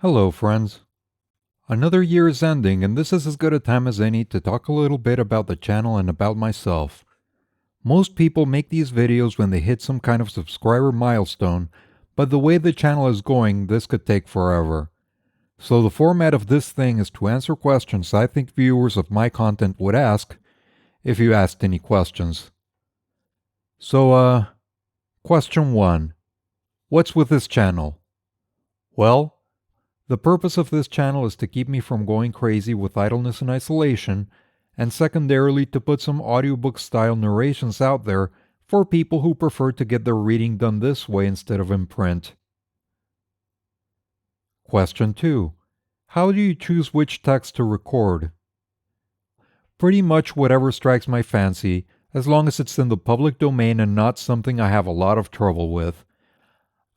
Hello, friends. Another year is ending, and this is as good a time as any to talk a little bit about the channel and about myself. Most people make these videos when they hit some kind of subscriber milestone, but the way the channel is going, this could take forever. So the format of this thing is to answer questions I think viewers of my content would ask, if you asked any questions. So, question 1. What's with this channel? Well, the purpose of this channel is to keep me from going crazy with idleness and isolation, and secondarily to put some audiobook-style narrations out there for people who prefer to get their reading done this way instead of in print. Question 2. How do you choose which text to record? Pretty much whatever strikes my fancy, as long as it's in the public domain and not something I have a lot of trouble with.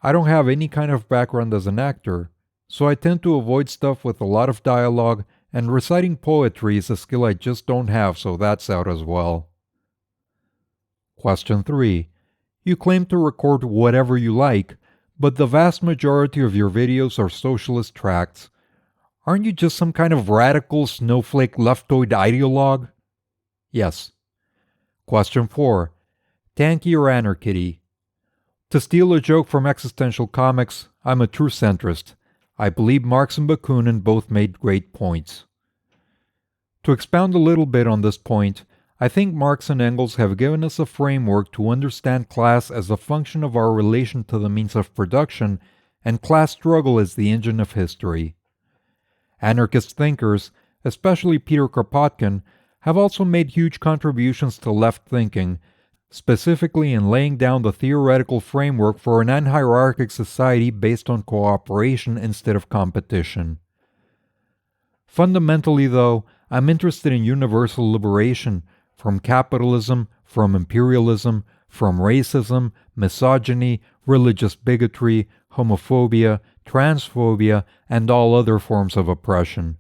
I don't have any kind of background as an actor, so I tend to avoid stuff with a lot of dialogue, and reciting poetry is a skill I just don't have, so that's out as well. Question 3. You claim to record whatever you like, but the vast majority of your videos are socialist tracts. Aren't you just some kind of radical snowflake leftoid ideologue? Yes. Question 4. Tanky or anarchist? To steal a joke from existential comics, I'm a true centrist. I believe Marx and Bakunin both made great points. To expound a little bit on this point, I think Marx and Engels have given us a framework to understand class as a function of our relation to the means of production, and class struggle as the engine of history. Anarchist thinkers, especially Peter Kropotkin, have also made huge contributions to left thinking, specifically in laying down the theoretical framework for an unhierarchic society based on cooperation instead of competition. Fundamentally, though, I'm interested in universal liberation from capitalism, from imperialism, from racism, misogyny, religious bigotry, homophobia, transphobia, and all other forms of oppression.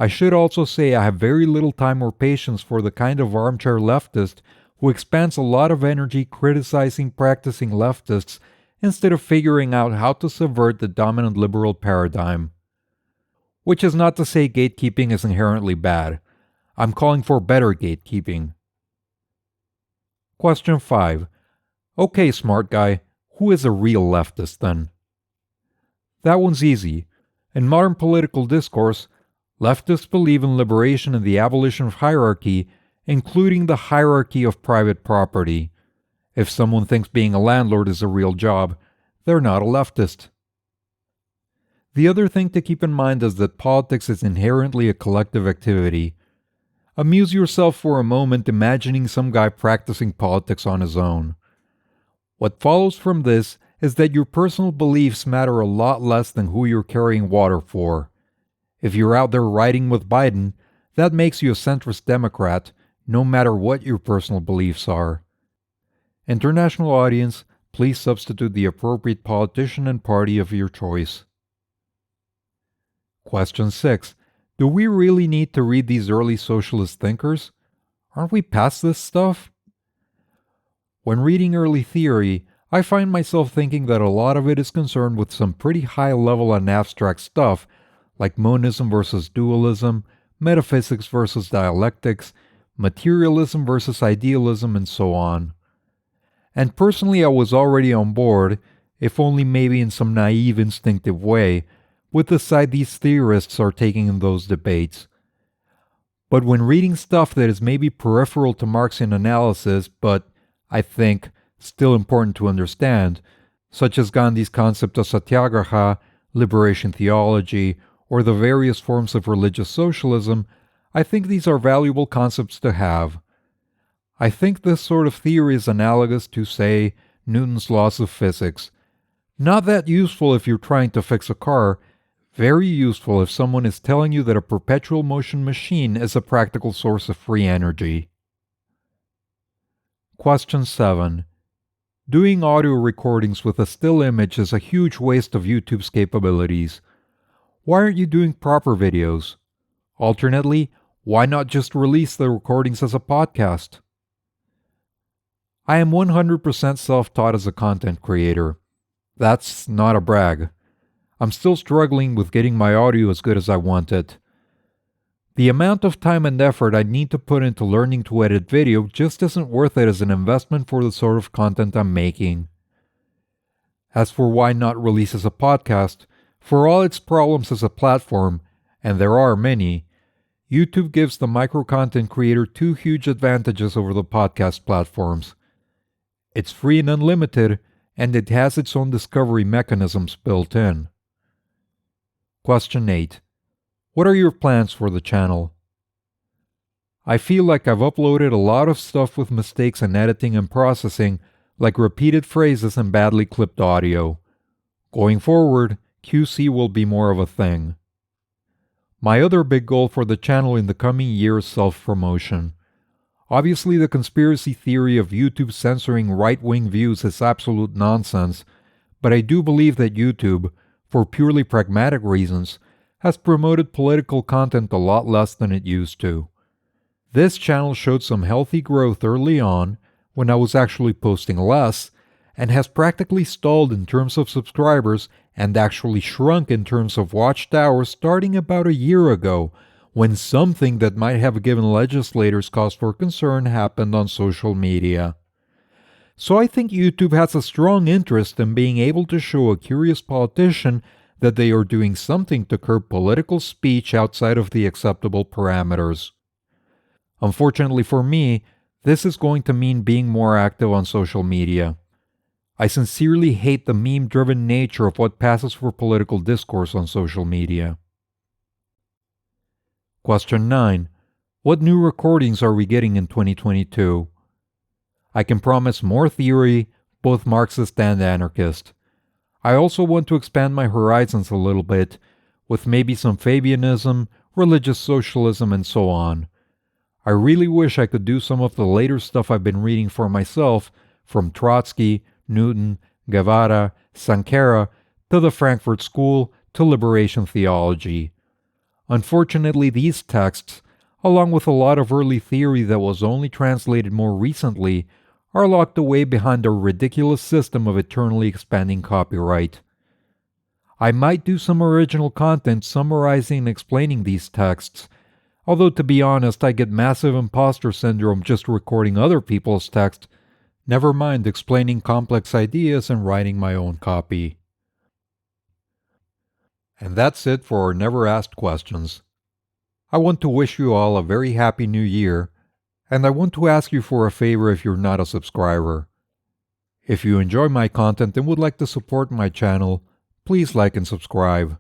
I should also say I have very little time or patience for the kind of armchair leftist who expends a lot of energy criticizing practicing leftists instead of figuring out how to subvert the dominant liberal paradigm. Which is not to say gatekeeping is inherently bad. I'm calling for better gatekeeping. Question 5. Okay, smart guy, who is a real leftist then? That one's easy. In modern political discourse, leftists believe in liberation and the abolition of hierarchy, including the hierarchy of private property. If someone thinks being a landlord is a real job, they're not a leftist. The other thing to keep in mind is that politics is inherently a collective activity. Amuse yourself for a moment imagining some guy practicing politics on his own. What follows from this is that your personal beliefs matter a lot less than who you're carrying water for. If you're out there riding with Biden, that makes you a centrist Democrat, no matter what your personal beliefs are. International audience, please substitute the appropriate politician and party of your choice. Question 6. Do we really need to read these early socialist thinkers? Aren't we past this stuff? When reading early theory, I find myself thinking that a lot of it is concerned with some pretty high level and abstract stuff, like monism versus dualism, metaphysics versus dialectics, materialism versus idealism, and so on. And personally, I was already on board, if only maybe in some naive instinctive way, with the side these theorists are taking in those debates. But when reading stuff that is maybe peripheral to Marxian analysis, but, I think, still important to understand, such as Gandhi's concept of satyagraha, liberation theology, or the various forms of religious socialism, I think these are valuable concepts to have. I think this sort of theory is analogous to, say, Newton's laws of physics. Not that useful if you're trying to fix a car, very useful if someone is telling you that a perpetual motion machine is a practical source of free energy. Question 7. Doing audio recordings with a still image is a huge waste of YouTube's capabilities. Why aren't you doing proper videos? Alternately, why not just release the recordings as a podcast? I am 100% self-taught as a content creator. That's not a brag. I'm still struggling with getting my audio as good as I want it. The amount of time and effort I need to put into learning to edit video just isn't worth it as an investment for the sort of content I'm making. As for why not release as a podcast, for all its problems as a platform, and there are many, YouTube gives the micro-content creator two huge advantages over the podcast platforms. It's free and unlimited, and it has its own discovery mechanisms built in. Question 8. What are your plans for the channel? I feel like I've uploaded a lot of stuff with mistakes in editing and processing, like repeated phrases and badly clipped audio. Going forward, QC will be more of a thing. My other big goal for the channel in the coming year is self-promotion. Obviously, the conspiracy theory of YouTube censoring right-wing views is absolute nonsense, but I do believe that YouTube, for purely pragmatic reasons, has promoted political content a lot less than it used to. This channel showed some healthy growth early on, when I was actually posting less, and has practically stalled in terms of subscribers and actually shrunk in terms of watched hours starting about a year ago, when something that might have given legislators cause for concern happened on social media. So I think YouTube has a strong interest in being able to show a curious politician that they are doing something to curb political speech outside of the acceptable parameters. Unfortunately for me, this is going to mean being more active on social media. I sincerely hate the meme-driven nature of what passes for political discourse on social media. Question 9. What new recordings are we getting in 2022? I can promise more theory, both Marxist and anarchist. I also want to expand my horizons a little bit, with maybe some Fabianism, religious socialism, and so on. I really wish I could do some of the later stuff I've been reading for myself, from Trotsky, Newton, Guevara, Sankara, to the Frankfurt School, to liberation theology. Unfortunately, these texts, along with a lot of early theory that was only translated more recently, are locked away behind a ridiculous system of eternally expanding copyright. I might do some original content summarizing and explaining these texts, although to be honest, I get massive imposter syndrome just recording other people's text, never mind explaining complex ideas and writing my own copy. And that's it for our Never Asked Questions. I want to wish you all a very happy new year, and I want to ask you for a favor if you're not a subscriber. If you enjoy my content and would like to support my channel, please like and subscribe.